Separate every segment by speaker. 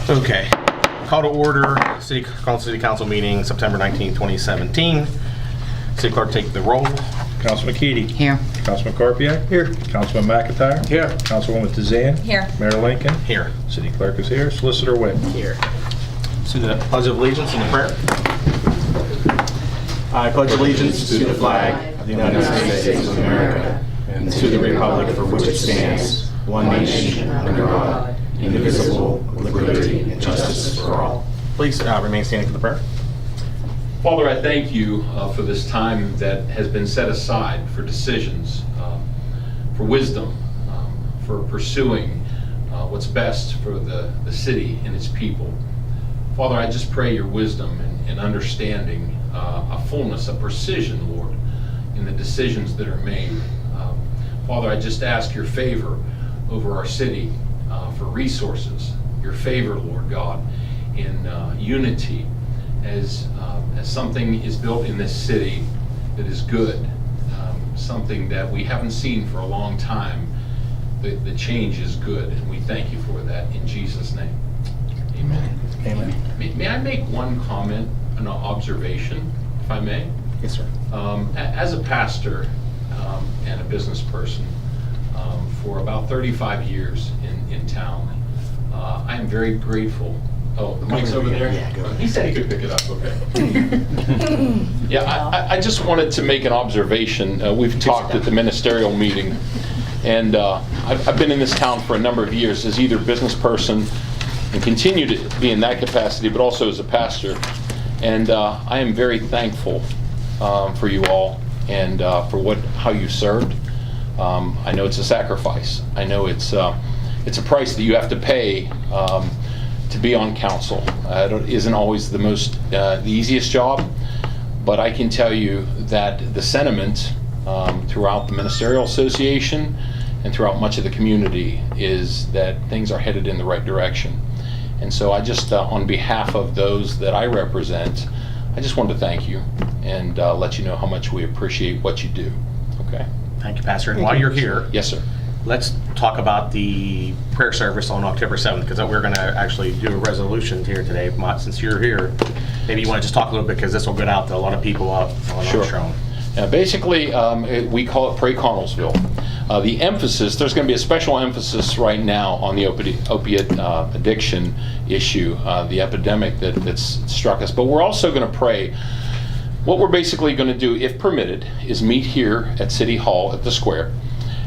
Speaker 1: Okay. Call to order, City Council meeting, September 19, 2017. City Clerk, take the roll.
Speaker 2: Councilman Keady.
Speaker 3: Here.
Speaker 2: Councilman Carpiak. Here. Councilman McIntyre.
Speaker 1: Here.
Speaker 2: Councilwoman Tazan.
Speaker 3: Here.
Speaker 2: Mayor Lincoln.
Speaker 1: Here.
Speaker 2: City Clerk is here. Solicitor Witt.
Speaker 1: Here. To the Pledge of Allegiance and the prayer. I pledge allegiance to the flag of the United States of America and to the republic for which it stands, one nation, under God, indivisible, with liberty and justice for all. Please remain standing for the prayer.
Speaker 4: Father, I thank you for this time that has been set aside for decisions, for wisdom, for pursuing what's best for the city and its people. Father, I just pray your wisdom and understanding, a fullness, a precision, Lord, in the decisions that are made. Father, I just ask your favor over our city for resources, your favor, Lord God, in unity as something is built in this city that is good, something that we haven't seen for a long time. The change is good, and we thank you for that in Jesus' name. Amen.
Speaker 1: Amen.
Speaker 4: May I make one comment, an observation, if I may?
Speaker 1: Yes, sir.
Speaker 4: As a pastor and a business person for about 35 years in town, I am very grateful. Oh, the mic's over there?
Speaker 1: Yeah, go ahead.
Speaker 4: He said he could pick it up, okay. Yeah, I just wanted to make an observation. We've talked at the ministerial meeting, and I've been in this town for a number of years as either business person and continue to be in that capacity, but also as a pastor. And I am very thankful for you all and for how you served. I know it's a sacrifice. I know it's a price that you have to pay to be on council. It isn't always the easiest job, but I can tell you that the sentiment throughout the Ministerial Association and throughout much of the community is that things are headed in the right direction. And so I just, on behalf of those that I represent, I just wanted to thank you and let you know how much we appreciate what you do. Okay?
Speaker 1: Thank you, Pastor. And while you're here,
Speaker 4: Yes, sir.
Speaker 1: let's talk about the prayer service on October 7th, because we're going to actually do a resolution here today. Since you're here, maybe you want to just talk a little bit, because this will get out to a lot of people out on
Speaker 4: Sure.
Speaker 1: Armstrong.
Speaker 4: Basically, we call it Pray Connellsville. The emphasis, there's going to be a special emphasis right now on the opiate addiction issue, the epidemic that's struck us. But we're also going to pray. What we're basically going to do, if permitted, is meet here at City Hall at the Square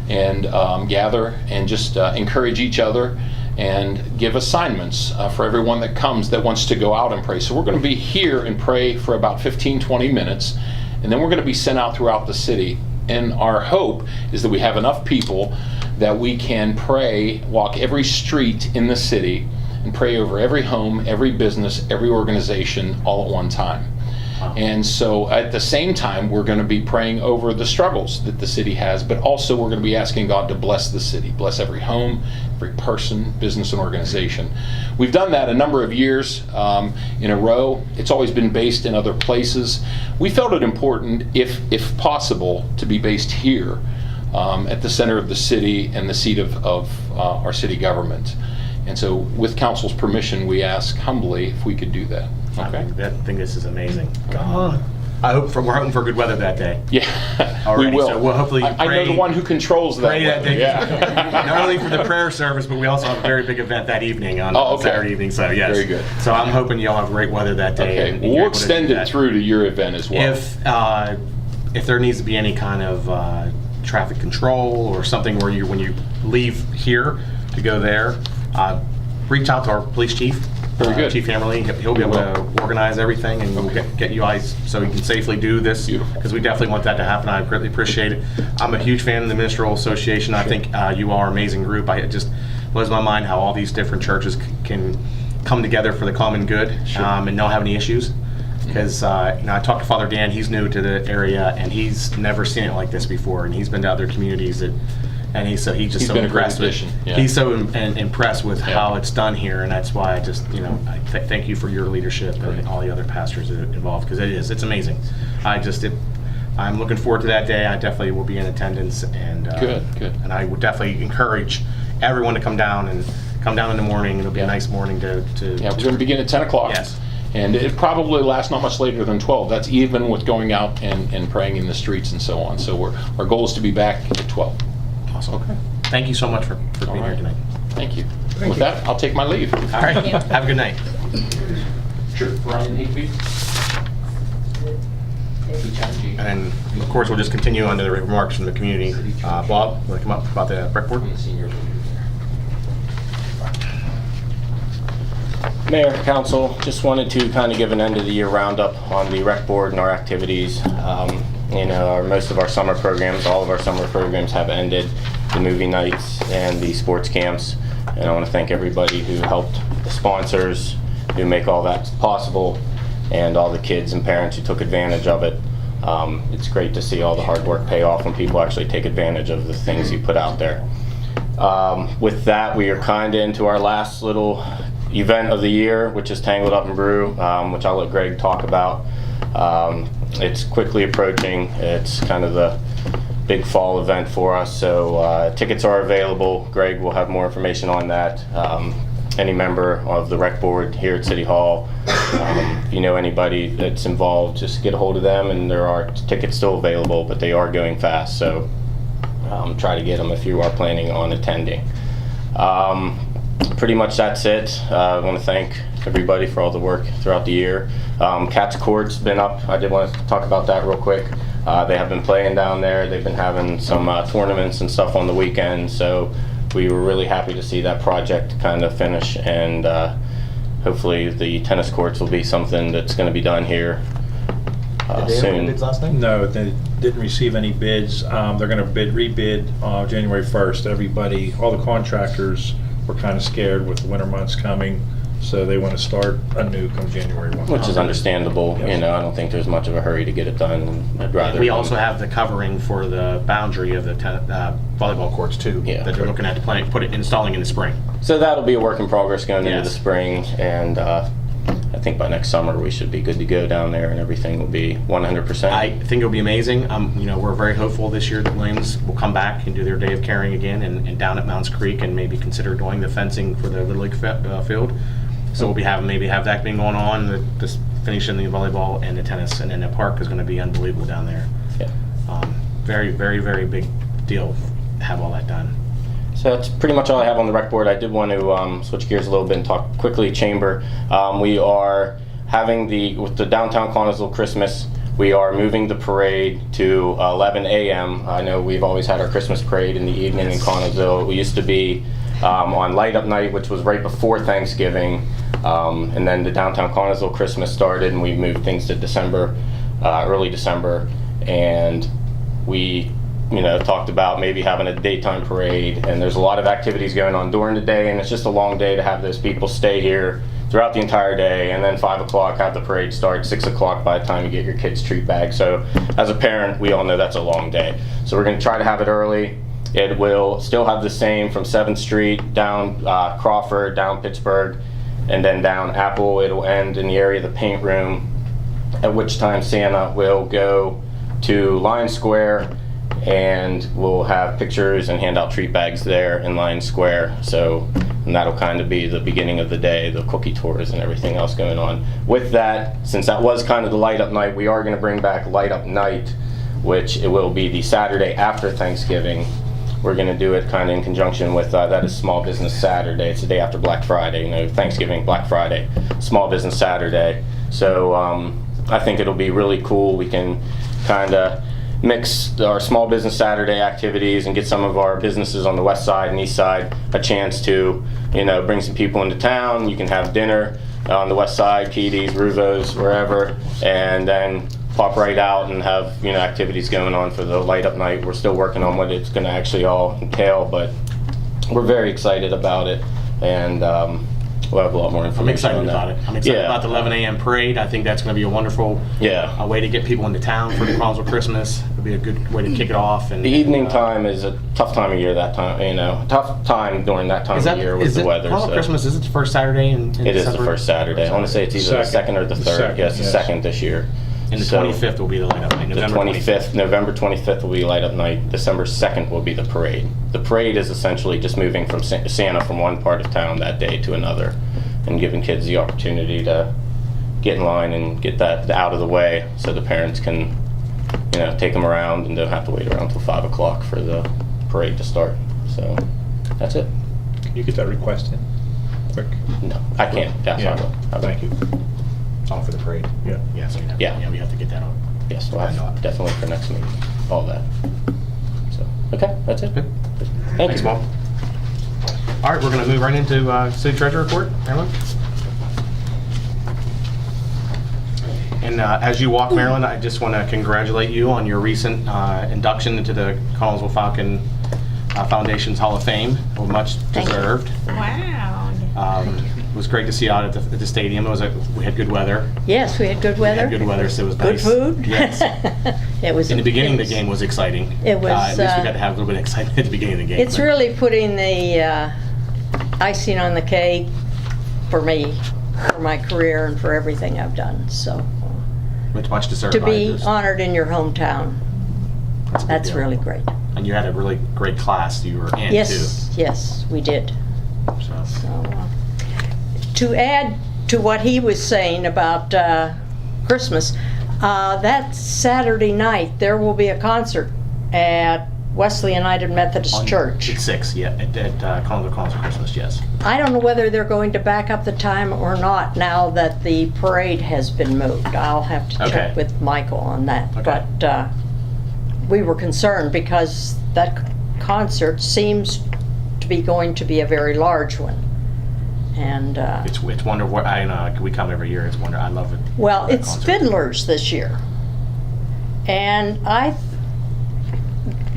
Speaker 4: and gather and just encourage each other and give assignments for everyone that comes that wants to go out and pray. So we're going to be here and pray for about 15-20 minutes, and then we're going to be sent out throughout the city. And our hope is that we have enough people that we can pray, walk every street in the city, and pray over every home, every business, every organization all at one time.
Speaker 1: Wow.
Speaker 4: And so at the same time, we're going to be praying over the struggles that the city has, but also we're going to be asking God to bless the city, bless every home, every person, business, and organization. We've done that a number of years in a row. It's always been based in other places. We felt it important, if possible, to be based here at the center of the city and the seat of our city government. And so with council's permission, we ask humbly if we could do that. Okay.
Speaker 1: I think this is amazing. God. We're hoping for good weather that day.
Speaker 4: Yeah,
Speaker 1: Already,
Speaker 4: we will.
Speaker 1: so we'll hopefully
Speaker 4: I know
Speaker 1: pray-
Speaker 4: the one who controls that.
Speaker 1: Pray that
Speaker 4: weather.
Speaker 1: day.
Speaker 4: Yeah.
Speaker 1: Not only for the prayer service, but we also have a very big event that evening on
Speaker 4: Oh, okay.
Speaker 1: Saturday evening. So yes,
Speaker 4: Very good.
Speaker 1: So I'm hoping you'll have great weather that day.
Speaker 4: Okay,
Speaker 1: and you're
Speaker 4: we'll
Speaker 1: able to
Speaker 4: extend
Speaker 1: do
Speaker 4: it
Speaker 1: that.
Speaker 4: through to your event as well.
Speaker 1: If there needs to be any kind of traffic control or something where when you leave here to go there, reach out to our police chief.
Speaker 4: Very good.
Speaker 1: Chief Hammerly. He'll be able to organize everything, and we'll get you guys so you can safely do this.
Speaker 4: Beautiful.
Speaker 1: Because we definitely want that to happen. I greatly appreciate it. I'm a huge fan of the Ministerial Association. I think you are an amazing group. It just blows my mind how all these different churches can come together for the common good and not have any issues. Because I talked to Father Dan. He's new to the area, and he's never seen it like this before. And he's been to other communities and he's so
Speaker 4: He's
Speaker 1: so
Speaker 4: been a great
Speaker 1: impressed with.
Speaker 4: addition, yeah.
Speaker 1: He's so impressed with
Speaker 4: Yeah.
Speaker 1: how it's done here, and that's why I just thank you for your leadership and all the other pastors that are involved, because it's amazing. I'm looking forward to that day. I definitely will be in attendance, and
Speaker 4: Good.
Speaker 1: And I would definitely encourage everyone to come down come down in the morning. It'll be a nice morning to.
Speaker 4: Yeah, we're going to begin at 10 o'clock.
Speaker 1: Yes.
Speaker 4: And it probably lasts not much later than 12. That's even with going out and praying in the streets and so on. So our goal is to be back at 12.
Speaker 1: Awesome. Okay. Thank you so much for being here
Speaker 4: right.
Speaker 1: tonight.
Speaker 4: Thank you. With that, I'll take my leave.
Speaker 1: All right. Have a good night.
Speaker 4: Sure. Brian Higby.
Speaker 1: And of course, we'll just continue on to the remarks from the community. Bob, want to come up about the rec board?
Speaker 3: Mayor, council, just wanted to kind of give an end of the year roundup on the rec board and our activities. Most of our summer programs, all of our summer programs have ended, the movie nights and the sports camps. And I want to thank everybody who helped, the sponsors who make all that possible, and all the kids and parents who took advantage of it. It's great to see all the hard work pay off when people actually take advantage of the things you put out there. With that, we are kind of into our last little event of the year, which is Tangled Up and Brew, which I'll let Greg talk about. It's quickly approaching. It's kind of the big fall event for us, so tickets are available. Greg will have more information on that. Any member of the rec board here at City Hall, if you know anybody that's involved, just get a hold of them, and there are tickets still available, but they are going fast, so try to get them if you are planning on attending. Pretty much that's it. I want to thank everybody for all the work throughout the year. Cats Court's been up. I did want to talk about that real quick. They have been playing down there. They've been having some tournaments and stuff on the weekend, so we were really happy to see that project kind of finish, and hopefully the tennis courts will be something that's going to be done here soon.
Speaker 1: Last night?
Speaker 2: No, they didn't receive any bids. They're going to rebid January 1st. Everybody, all the contractors were kind of scared with the winter months coming, so they want to start anew come January 1.
Speaker 3: Which is understandable.
Speaker 2: Yes.
Speaker 3: I don't think there's much of a hurry to get it done. I'd rather.
Speaker 1: We also have the covering for the boundary of the volleyball courts too.
Speaker 3: Yeah.
Speaker 1: That they're looking at installing in the spring.
Speaker 3: So that'll be a work in progress going into
Speaker 1: Yes.
Speaker 3: the spring, and I think by next summer we should be good to go down there, and everything will be 100%.
Speaker 1: I think it'll be amazing. We're very hopeful this year that Williams will come back and do their day of caring again, and down at Mounts Creek, and maybe consider doing the fencing for the Little League field. So we'll be have that being going on, this finishing the volleyball and the tennis, and then the park is going to be unbelievable down there.
Speaker 3: Yeah.
Speaker 1: Very, very, very big deal to have all that done.
Speaker 3: So that's pretty much all I have on the rec board. I did want to switch gears a little bit and talk quickly chamber. We are having with the downtown Connellsville Christmas, we are moving the parade to 11 a.m. I know we've always had our Christmas parade in the evening in Connellsville. We used to be on Light Up Night, which was right before Thanksgiving, and then the downtown Connellsville Christmas started, and we moved things to December, early December, and we talked about maybe having a daytime parade, and there's a lot of activities going on during the day, and it's just a long day to have those people stay here throughout the entire day, and then 5 o'clock have the parade start, 6 o'clock by the time you get your kids' treat bag. So as a parent, we all know that's a long day. So we're going to try to have it early. It will still have the same from 7th Street down Crawford, down Pittsburgh, and then down Apple. It'll end in the area of the paint room, at which time Santa will go to Lion Square, and we'll have pictures and hand out treat bags there in Lion Square. And that'll kind of be the beginning of the day, the cookie tours and everything else going on. With that, since that was kind of the Light Up Night, we are going to bring back Light Up Night, which it will be the Saturday after Thanksgiving. We're going to do it kind of in conjunction with, that is Small Business Saturday. It's the day after Black Friday, Thanksgiving, Black Friday, Small Business Saturday. So I think it'll be really cool. We can kind of mix our Small Business Saturday activities and get some of our businesses on the west side and east side a chance to, bring some people into town. You can have dinner on the west side, Keaty's, Ruvo's, wherever, and then pop right out and have, activities going on for the Light Up Night. We're still working on what it's going to actually all entail, but we're very excited about it, and we'll have a lot more information.
Speaker 1: I'm excited
Speaker 3: on that.
Speaker 1: about it. I'm excited
Speaker 3: Yeah.
Speaker 1: about the 11 a.m. parade. I think that's going to be a wonderful way to get people into town for the Connellsville Christmas. It'll be a good way to kick it off. And
Speaker 3: The evening time is a tough time of year. That time, tough time during that time of year with the weather.
Speaker 1: Connellsville Christmas, is it the first Saturday in
Speaker 3: It is the
Speaker 1: December?
Speaker 3: first Saturday. I want to say it's either the second or the third.
Speaker 2: Second,
Speaker 3: Yes, the
Speaker 2: yes.
Speaker 3: second this year.
Speaker 1: And the
Speaker 3: So-
Speaker 1: 25th will be the light up night,
Speaker 3: The
Speaker 1: November
Speaker 3: 25th, November 25th will be light up night. December 2nd will be the parade. The parade is essentially just moving from Santa from one part of town that day to another and giving kids the opportunity to get in line and get that out of the way so the parents can, take them around and don't have to wait around until 5 o'clock for the parade to start. So that's it.
Speaker 2: Can you get that request in quick?
Speaker 3: No, I can't. Yes, I will. I will.
Speaker 2: Thank you.
Speaker 1: All for the parade.
Speaker 2: Yeah.
Speaker 1: Yeah, so
Speaker 3: Yeah.
Speaker 1: we have to get that on.
Speaker 3: Yes, we'll have definitely for next meeting, all that. So, okay, that's it.
Speaker 1: Good.
Speaker 3: Thank
Speaker 1: Thanks,
Speaker 3: you.
Speaker 1: Bob. All right, we're going to move right into city treasurer report. Marilyn? And as you walk, Marilyn, I just want to congratulate you on your recent induction into the Collinsville Falcon Foundation's Hall of Fame. Well, much
Speaker 5: Thank you.
Speaker 1: deserved.
Speaker 5: Wow.
Speaker 1: It was great to see you out at the stadium. We had good weather.
Speaker 5: Yes, we had good
Speaker 1: We
Speaker 5: weather.
Speaker 1: had good weather, so it was
Speaker 5: Good
Speaker 1: nice.
Speaker 5: food.
Speaker 1: Yes.
Speaker 5: It was.
Speaker 1: In the beginning,
Speaker 5: it
Speaker 1: the
Speaker 5: was-
Speaker 1: game was exciting.
Speaker 5: It was,
Speaker 1: At least we got to have a little bit of excitement at the beginning of the game.
Speaker 5: It's
Speaker 1: but-
Speaker 5: really putting the icing on the cake for me, for my career and for everything I've done. So
Speaker 1: It's much deserved.
Speaker 5: to
Speaker 1: by
Speaker 5: be
Speaker 1: others.
Speaker 5: honored in your hometown,
Speaker 1: a big
Speaker 5: that's
Speaker 1: deal.
Speaker 5: really great.
Speaker 1: And you had a really great class you were in,
Speaker 5: Yes, yes, we did.
Speaker 1: too. So.
Speaker 5: So, to add to what he was saying about Christmas, that Saturday night there will be a concert at Wesley United Methodist Church.
Speaker 1: At 6, yeah, at Collinsville Christmas, yes.
Speaker 5: I don't know whether they're going to back up the time or not now that the parade has been moved. I'll have to
Speaker 1: Okay.
Speaker 5: check with Michael on that.
Speaker 1: Okay.
Speaker 5: But we were concerned because that concert seems to be going to be a very large one. And
Speaker 1: It's wonderful. I know we come every year. It's wonderful. I love it.
Speaker 5: well,
Speaker 1: that
Speaker 5: it's
Speaker 1: concert.
Speaker 5: fiddlers this year. And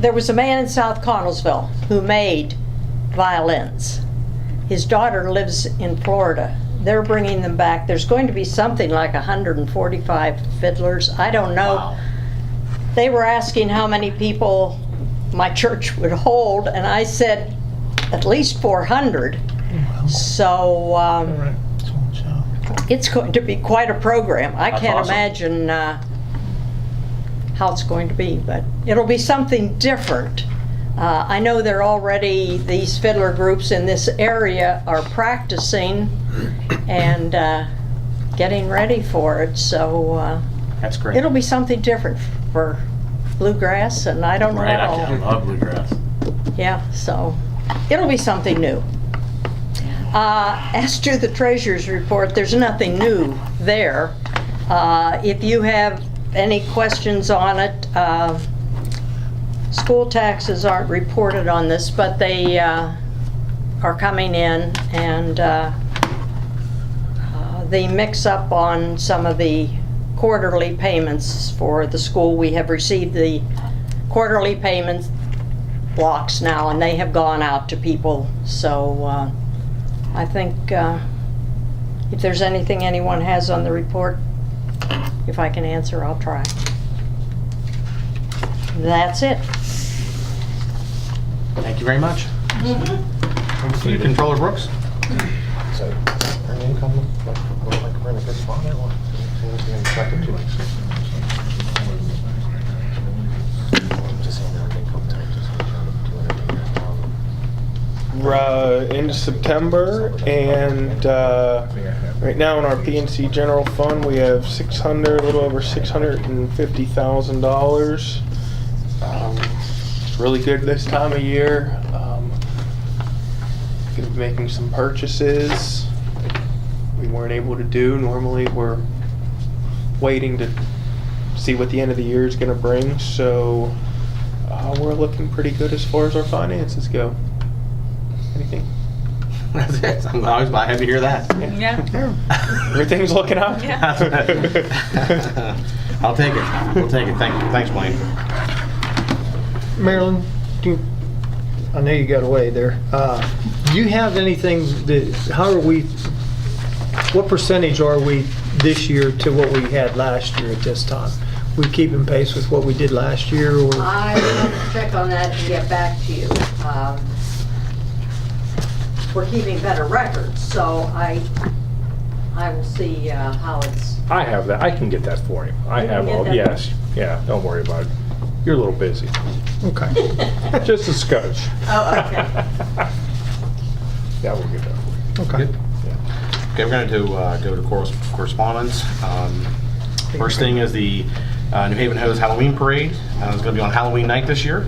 Speaker 5: there was a man in South Connellsville who made violins. His daughter lives in Florida. They're bringing them back. There's going to be something like 145 fiddlers. I don't know.
Speaker 1: Wow.
Speaker 5: They were asking how many people my church would hold, and I said at least 400. So it's going to be quite a program. I
Speaker 1: That's
Speaker 5: can't
Speaker 1: awesome.
Speaker 5: imagine how it's going to be, but it'll be something different. I know these fiddler groups in this area are practicing and getting ready for it, so
Speaker 1: That's great.
Speaker 5: it'll be something different for bluegrass, and I don't know.
Speaker 1: Right, I love bluegrass.
Speaker 5: Yeah, so it'll be something new. As to the treasurer's report, there's nothing new there. If you have any questions on it, school taxes aren't reported on this, but they are coming in, and the mix-up on some of the quarterly payments for the school. We have received the quarterly payment blocks now, and they have gone out to people. So I think if there's anything anyone has on the report, if I can answer, I'll try. That's it.
Speaker 1: Thank you very much. Over to you, Controller Brooks.
Speaker 6: So, earned income look like we're in a good spot or what? Seems to be expected to. Just saying earned income type, just
Speaker 7: Into September, and right now in our PNC general fund we have a little over $650,000. It's really good this time of year. Gonna be making some purchases we weren't able to do. Normally we're waiting to see what the end of the year is gonna bring, so we're looking pretty good as far as our finances go. Anything?
Speaker 1: That's it. I'm always happy to hear that.
Speaker 5: Yeah.
Speaker 7: Everything's looking up.
Speaker 1: I'll take it. We'll take it. Thanks, Blaine.
Speaker 6: Marilyn, I know you got away there. Do you have anything what percentage are we this year to what we had last year at this time? We keeping pace with what we did last year, or?
Speaker 5: I will have to check on that and get back to you. We're keeping better records, so I will see how it's,
Speaker 2: I have that. I can get that for him. I
Speaker 5: You can
Speaker 2: have
Speaker 5: get
Speaker 2: all,
Speaker 5: that?
Speaker 2: yes. Yeah, don't worry about it. You're a little busy.
Speaker 6: Okay.
Speaker 2: Just a scotch.
Speaker 5: oh, okay.
Speaker 2: Yeah, we'll get that for you.
Speaker 6: Okay.
Speaker 1: Okay, we're going to go to correspondence. First thing is the New Haven Hose Halloween Parade. It's going to be on Halloween night this year.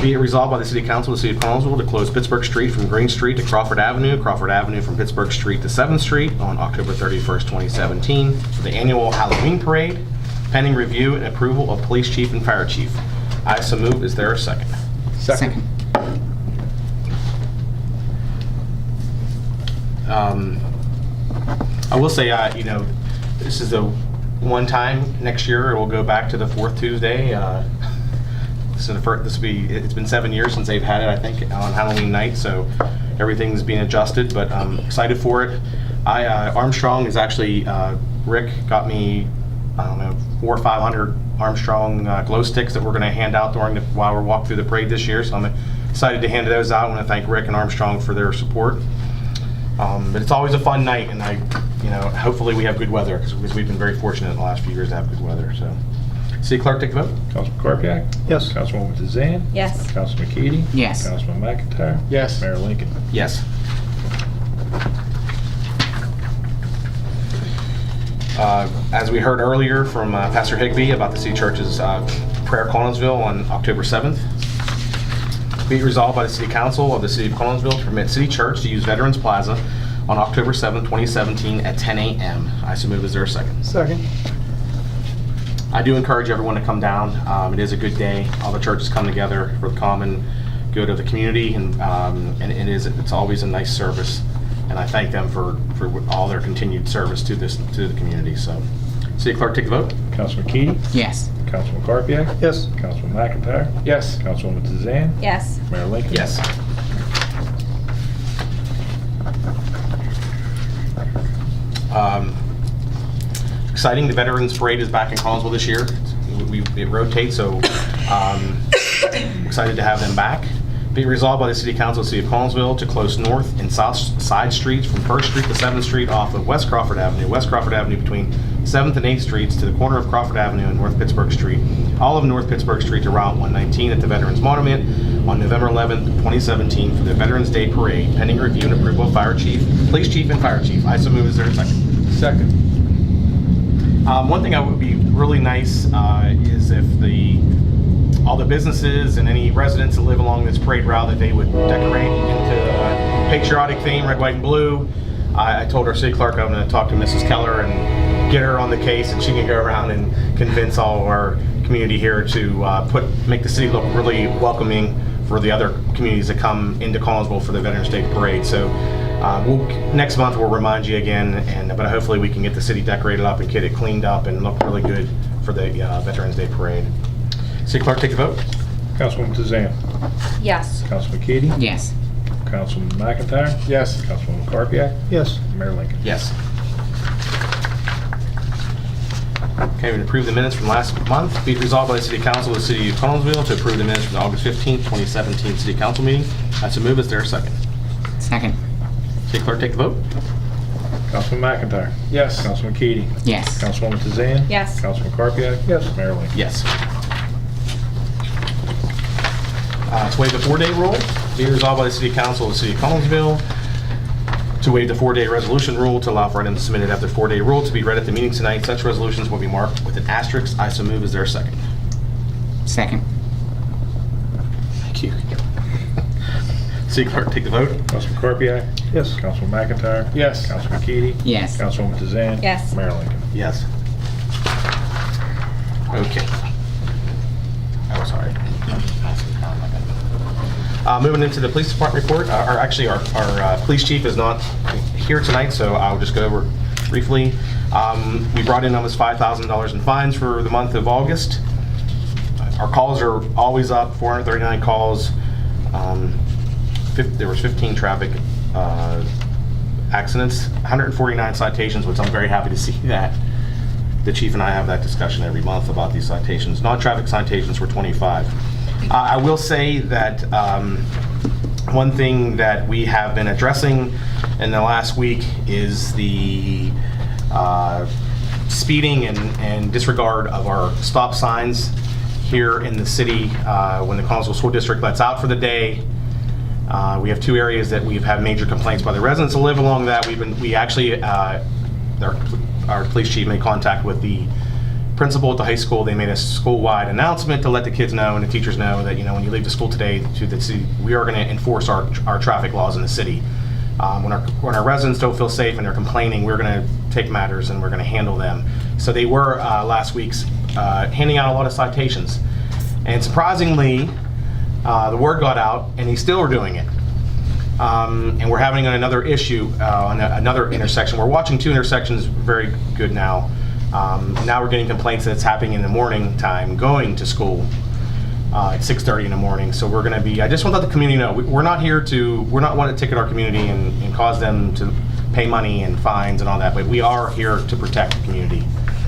Speaker 1: Be it resolved by the City Council of the City of Collinsville to close Pittsburgh Street from Green Street to Crawford Avenue from Pittsburgh Street to 7th Street on October 31st, 2017 for the annual Halloween Parade, pending review and approval of Police Chief and Fire Chief. I so move. Is there a second?
Speaker 2: Second.
Speaker 1: I will say, this is the one time next year it will go back to the fourth Tuesday. It's been 7 years since they've had it, I think, on Halloween night, so everything's being adjusted, but I'm excited for it. Armstrong is actually, Rick got me, 400 or 500 Armstrong glow sticks that we're going to hand out while we're walking through the parade this year, so I'm excited to hand those out. I want to thank Rick and Armstrong for their support. But it's always a fun night, and hopefully we have good weather, because we've been very fortunate in the last few years to have good weather, so. City Clerk, take the vote.
Speaker 2: Councilman Korpiak?
Speaker 6: Yes.
Speaker 2: Councilwoman DeZan?
Speaker 8: Yes.
Speaker 2: Councilman McKeady?
Speaker 8: Yes.
Speaker 2: Councilman McIntyre?
Speaker 7: Yes.
Speaker 2: Mayor Lincoln?
Speaker 1: Yes. As we heard earlier from Pastor Higbee about the City Church's prayer Collinsville on October 7th, be it resolved by the City Council of the City of Collinsville to permit City Church to use Veterans Plaza on October 7th, 2017 at 10 a.m. I so move. Is there a second?
Speaker 6: Second.
Speaker 1: I do encourage everyone to come down. It is a good day. All the churches come together for the common good of the community, and it's always a nice service. And I thank them for all their continued service to the community. So, City Clerk, take the vote.
Speaker 2: Councilman McKeady?
Speaker 8: Yes.
Speaker 2: Councilman Korpiak?
Speaker 6: Yes.
Speaker 2: Councilman McIntyre?
Speaker 7: Yes.
Speaker 2: Councilwoman DeZan?
Speaker 8: Yes.
Speaker 2: Mayor Lincoln?
Speaker 1: Yes. Exciting, the Veterans Parade is back in Collinsville this year. It rotates, so excited to have them back. Be it resolved by the City Council of the City of Collinsville to close north and south side streets from 1st Street to 7th Street off of West Crawford Avenue between 7th and 8th Streets to the corner of Crawford Avenue and North Pittsburgh Street, all of North Pittsburgh Street to Route 119 at the Veterans Monument on November 11th, 2017 for the Veterans Day Parade, pending review and approval of Fire Chief, Police Chief, and Fire Chief. I so move. Is there a second?
Speaker 7: Second.
Speaker 1: One thing that would be really nice is if all the businesses and any residents that live along this parade route, that they would decorate into a patriotic theme, red, white, and blue. I told our city clerk I'm going to talk to Mrs. Keller and get her on the case, and she can go around and convince all of our community here to make the city look really welcoming for the other communities that come into Collinsville for the Veterans Day Parade. So next month we'll remind you again, but hopefully we can get the city decorated up and get it cleaned up and look really good for the Veterans Day Parade. City Clerk, take the vote.
Speaker 2: Councilwoman DeZan?
Speaker 8: Yes.
Speaker 2: Councilman McKeady?
Speaker 8: Yes.
Speaker 2: Councilman McIntyre?
Speaker 7: Yes.
Speaker 2: Councilwoman Korpiak?
Speaker 6: Yes.
Speaker 2: Mayor Lincoln?
Speaker 1: Yes. Okay, we approve the minutes from last month. Be it resolved by the City Council of the City of Collinsville to approve the minutes from the August 15th, 2017 City Council meeting. That's a move. Is there a second?
Speaker 8: Second.
Speaker 1: City Clerk, take the vote.
Speaker 2: Councilman McIntyre?
Speaker 7: Yes.
Speaker 2: Councilman McKeady?
Speaker 8: Yes.
Speaker 2: Councilwoman DeZan?
Speaker 8: Yes.
Speaker 2: Councilman Korpiak?
Speaker 6: Yes.
Speaker 2: Mayor Lincoln?
Speaker 1: Yes. To waive the 4-day rule. Be it resolved by the City Council of the City of Collinsville to waive the 4-day resolution rule to allow for items submitted after 4-day rule to be read at the meeting tonight. Such resolutions will be marked with an asterisk. I so move. Is there a second?
Speaker 8: Second.
Speaker 1: Thank you. City Clerk, take the vote.
Speaker 2: Councilman Korpiak?
Speaker 6: Yes.
Speaker 2: Councilman McIntyre?
Speaker 7: Yes.
Speaker 2: Councilman McKeady?
Speaker 8: Yes.
Speaker 2: Councilwoman DeZan?
Speaker 8: Yes.
Speaker 2: Mayor Lincoln?
Speaker 1: Yes. Okay. Oh, sorry. Moving into the police department report, our police chief is not here tonight, so I'll just go over briefly. We brought in almost $5,000 in fines for the month of August. Our calls are always up, 439 calls. There was 15 traffic accidents, 149 citations, which I'm very happy to see that. The chief and I have that discussion every month about these citations. Non-traffic citations were 25. I will say that one thing that we have been addressing in the last week is the speeding and disregard of our stop signs here in the city. When the Collinsville School District lets out for the day, we have 2 areas that we've had major complaints by the residents who live along that. We actually, our police chief made contact with the principal at the high school. They made a school-wide announcement to let the kids know and the teachers know that, when you leave the school today to the city, we are going to enforce our traffic laws in the city. When our residents don't feel safe and they're complaining, we're going to take matters and we're going to handle them. So they were last week's handing out a lot of citations, and surprisingly, the word got out, and they still are doing it. And we're having another issue on another intersection. We're watching 2 intersections very good now. Now we're getting complaints that it's happening in the morning time going to school at 6:30 in the morning. So we're going to be, I just want to let the community know, we're not want to ticket our community and cause them to pay money and fines and all that, but we are here to protect the community.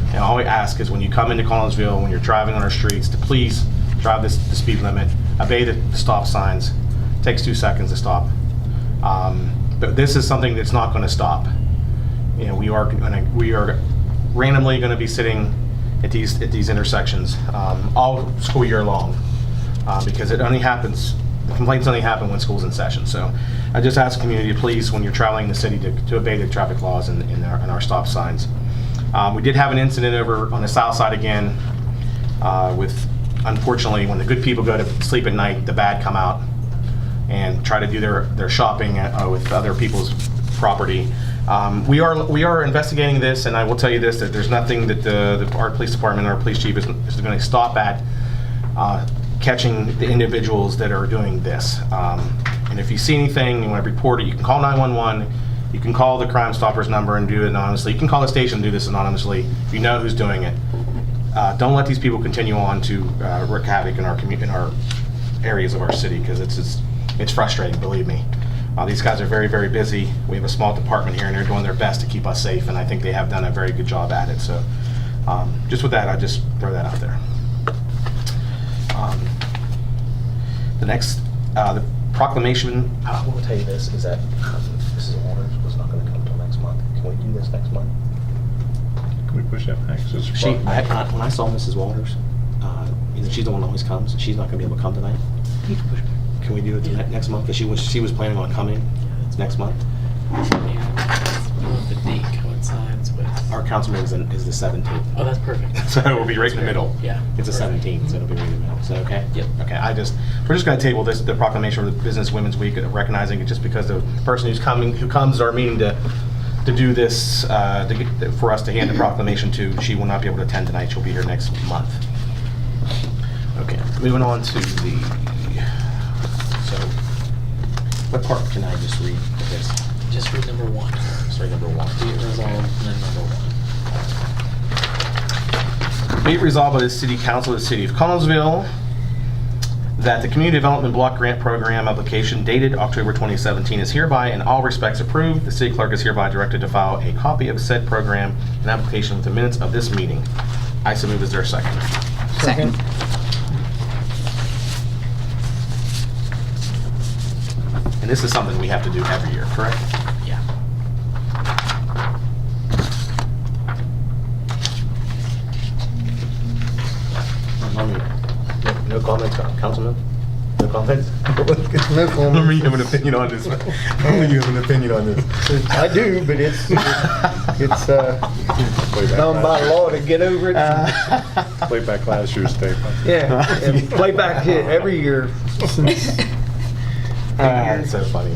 Speaker 1: And all we ask is when you come into Collinsville, when you're driving on our streets, to please drive the speed limit, obey the stop signs. It takes 2 seconds to stop. But this is something that's not going to stop. We are randomly going to be sitting at these intersections all school year long because it only happens. The complaints only happen when school's in session. So I just ask the community, please, when you're traveling in the city, to obey the traffic laws and our stop signs. We did have an incident over on the south side again with, unfortunately, when the good people go to sleep at night, the bad come out and try to do their shopping with other people's property. We are investigating this, and I will tell you this, that there's nothing that our police department, our police chief is going to stop at catching the individuals that are doing this. And if you see anything, you want to report it, you can call 911, you can call the Crime Stoppers number and do it anonymously. You can call the station and do this anonymously if you know who's doing it. Don't let these people continue on to wreak havoc in our areas of our city, because it's frustrating, believe me. These guys are very, very busy. We have a small department here, and they're doing their best to keep us safe, and I think they have done a very good job at it. So just with that, I just throw that out there. The next, the proclamation, I will tell you this, is that Mrs. Walters was not going to come until next month. Can we do this next month?
Speaker 2: Can we push that back? 'Cause it's
Speaker 1: When
Speaker 2: probably-
Speaker 1: I saw Mrs. Walters, she's the one that always comes. She's not going to be able to come tonight. Can we do it next month? Because she was planning on coming next month.
Speaker 9: The date coincides with.
Speaker 1: Our council meeting is the 17th.
Speaker 9: Oh, that's perfect.
Speaker 1: So we'll be right in the middle.
Speaker 9: Yeah.
Speaker 1: It's the
Speaker 9: Perfect.
Speaker 1: 17th, so it'll be right in the middle. So, okay?
Speaker 9: Yep.
Speaker 1: Okay, we're just gonna table the proclamation of the Business Women's Week, recognizing it just because the person who comes to our meeting to do this, for us to hand the proclamation to, she will not be able to attend tonight. She'll be here next month. Okay, moving on to so, what part can I just read of this?
Speaker 9: Just read number 1.
Speaker 1: Sorry, number 1.
Speaker 9: Be it resolved, and then number 1.
Speaker 1: Be it resolved by the City Council of the City of Collinsville that the Community Development Block Grant Program application dated October 2017 is hereby in all respects approved. The city clerk is hereby directed to file a copy of said program and application with the minutes of this meeting. I so move. Is there a second?
Speaker 8: Second.
Speaker 1: And this is something we have to do every year, correct?
Speaker 9: Yeah.
Speaker 1: No comments, Councilman? No comments?
Speaker 6: No comment.
Speaker 1: Normally you have an opinion on this. Normally you have an opinion on this.
Speaker 6: I do, but it's known by law to get over it.
Speaker 2: Play back last year's tape.
Speaker 6: Yeah, and play back hit every year since.
Speaker 1: It's so funny.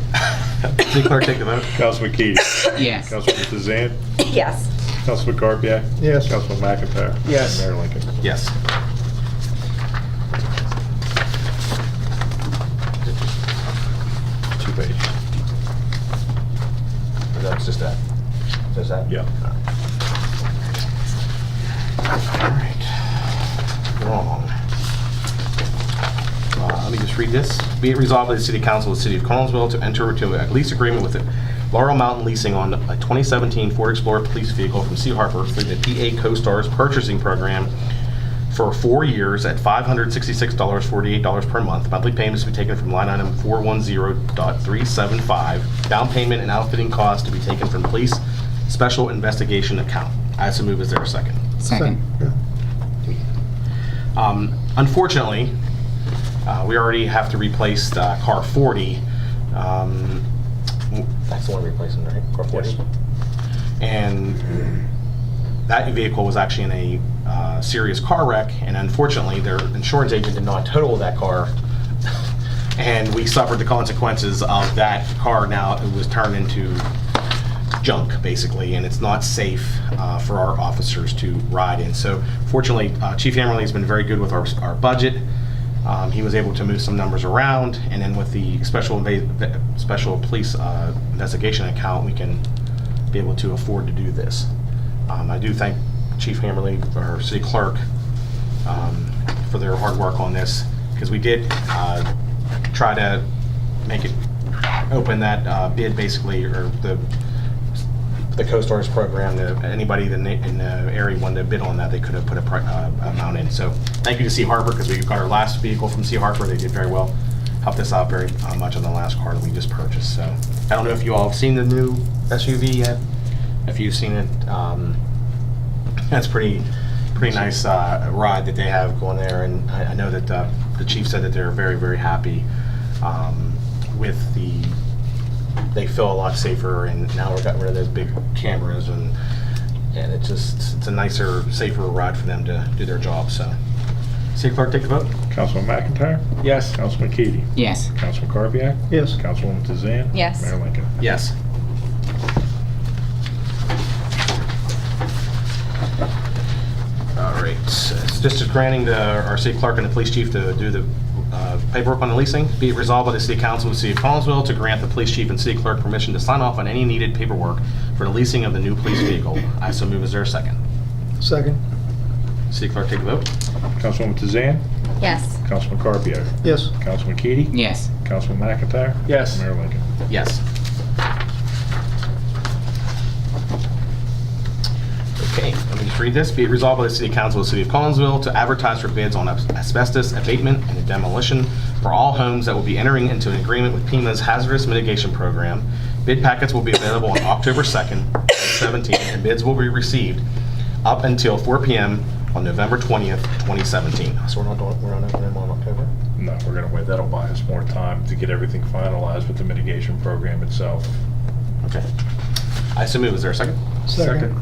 Speaker 1: City clerk, take the vote.
Speaker 2: Councilman Key.
Speaker 8: Yes.
Speaker 2: Councilman DeZan.
Speaker 5: Yes.
Speaker 2: Councilman Carpiak.
Speaker 6: Yes.
Speaker 2: Councilman McIntyre.
Speaker 6: Yes.
Speaker 2: Mayor Lincoln.
Speaker 1: Yes. Two-page. Or that's just that? Just that?
Speaker 2: Yeah.
Speaker 1: Alright. Wrong. Let me just read this. Be it resolved by the City Council of the City of Collinsville to enter into a lease agreement with Laurel Mountain Leasing on a 2017 Ford Explorer police vehicle from C. Harper through the PA CoStarz purchasing program for 4 years at $566.48 per month. Monthly payments to be taken from line item 410.375. Down payment and outfitting costs to be taken from police special investigation account. I so move. Is there a second?
Speaker 8: Second.
Speaker 1: Unfortunately, we already have to replace car 40. That's the one replacing, right? Car 40?
Speaker 2: Yes.
Speaker 1: And that vehicle was actually in a serious car wreck, and unfortunately, their insurance agent did not total that car. And we suffered the consequences of that car. Now it was turned into junk, basically, and it's not safe for our officers to ride in. So fortunately, Chief Hammerly has been very good with our budget. He was able to move some numbers around, and then with the special police investigation account, we can be able to afford to do this. I do thank Chief Hammerly, our city clerk, for their hard work on this, because we did try to make it open that bid, basically, or the CoStars program to anybody in the area wanted to bid on that. They could have put a amount in. So thank you to Sea Harbor, because we got our last vehicle from Sea Harbor. They did very well, helped us out very much on the last car that we just purchased. So I don't know if you all have seen the new SUV yet. If you've seen it, that's pretty nice ride that they have going there. And I know that the chief said that they're very, very happy with they feel a lot safer, and now we've got rid of those big cameras, and it's a nicer, safer ride for them to do their job. So, City Clerk, take the vote.
Speaker 2: Councilman McIntyre?
Speaker 6: Yes.
Speaker 2: Councilman Keady?
Speaker 8: Yes.
Speaker 2: Councilman Karpiak?
Speaker 6: Yes.
Speaker 2: Councilwoman Tazan?
Speaker 8: Yes.
Speaker 2: Mayor Lincoln?
Speaker 1: Yes. All right. This is granting our city clerk and the police chief to do the paperwork on the leasing. Be it resolved by the City Council of the City of Collinsville to grant the police chief and city clerk permission to sign off on any needed paperwork for the leasing of the new police vehicle. I so move. Is there a second?
Speaker 6: Second.
Speaker 1: City clerk, take the vote.
Speaker 2: Councilwoman Tazan?
Speaker 8: Yes.
Speaker 2: Councilman Karpiak?
Speaker 6: Yes.
Speaker 2: Councilman Keady?
Speaker 8: Yes.
Speaker 2: Councilman McIntyre?
Speaker 6: Yes.
Speaker 2: Mayor Lincoln?
Speaker 1: Yes. Okay, let me just read this. Be it resolved by the City Council of the City of Collinsville to advertise for bids on asbestos abatement and demolition for all homes that will be entering into an agreement with PEMA's hazardous mitigation program. Bid packets will be available on October 2nd, 2017, and bids will be received up until 4 p.m. on November 20th, 2017. So we're not opening them on October?
Speaker 2: No, we're gonna wait. That'll buy us more time to get everything finalized with the mitigation program itself.
Speaker 1: Okay. I so move. Is there a second?
Speaker 6: Second.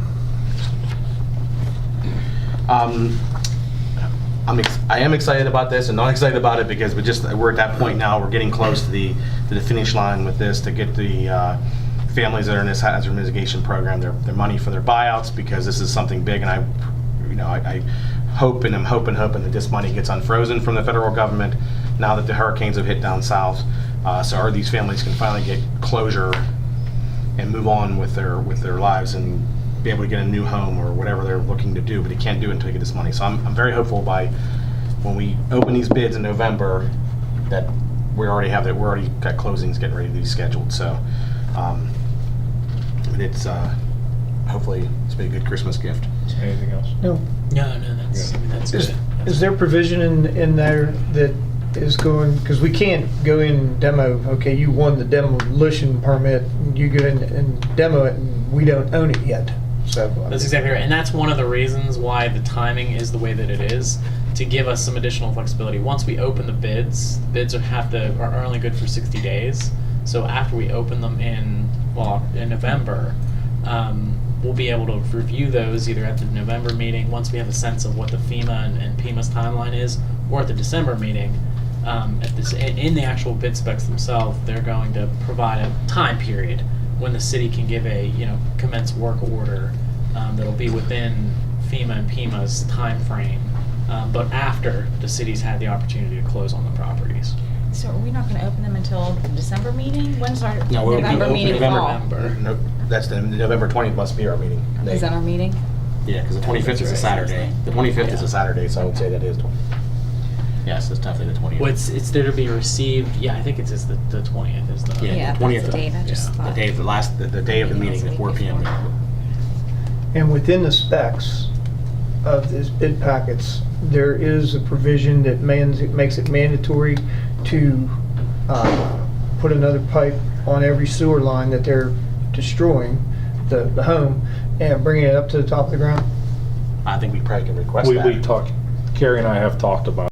Speaker 1: I am excited about this and not excited about it because we're at that point now. We're getting close to the finish line with this to get the families that are in this hazard mitigation program their money for their buyouts, because this is something big. And I hope and I'm hoping that this money gets unfrozen from the federal government now that the hurricanes have hit down south, so these families can finally get closure and move on with their lives and be able to get a new home or whatever they're looking to do, but they can't do it until they get this money. So I'm very hopeful by when we open these bids in November that we're already got closings getting ready to be scheduled. So it's hopefully it's been a good Christmas gift.
Speaker 2: Anything else?
Speaker 6: No.
Speaker 9: No, that's, I mean, that's good.
Speaker 6: Is there provision in there that is going, because we can't go in demo, okay, you won the demolition permit, you go in and demo it, and we don't own it yet. So
Speaker 9: That's exactly right, and that's one of the reasons why the timing is the way that it is, to give us some additional flexibility. Once we open the bids are only good for 60 days. So after we open them in November, we'll be able to review those either at the November meeting once we have a sense of what the FEMA and PEMA's timeline is, or at the December meeting. In the actual bid specs themselves, they're going to provide a time period when the city can give a commence work order that'll be within FEMA and PEMA's time frame, but after the city's had the opportunity to close on the properties.
Speaker 10: So are we not going to open them until the December meeting? When's our
Speaker 1: No, we'll
Speaker 10: November
Speaker 1: open
Speaker 10: meeting
Speaker 1: November.
Speaker 10: fall?
Speaker 1: Nope, that's the November 20th must be our meeting.
Speaker 10: Is that our meeting?
Speaker 1: Yeah, because the 25th is a Saturday. The 25th is a Saturday, so I would say that is 20th. Yes, it's definitely the 20th.
Speaker 9: Well, it's there to be received. Yeah, I think it's the 20th is the.
Speaker 1: Yeah,
Speaker 10: the
Speaker 1: the 20th.
Speaker 10: date. I just thought.
Speaker 1: The day of the day of the meeting at 4 p.m.
Speaker 6: And within the specs of these bid packets, there is a provision that makes it mandatory to put another pipe on every sewer line that they're destroying, the home, and bringing it up to the top of the ground?
Speaker 1: I think we probably can request
Speaker 2: We
Speaker 1: that.
Speaker 2: talked, Carrie and I have talked about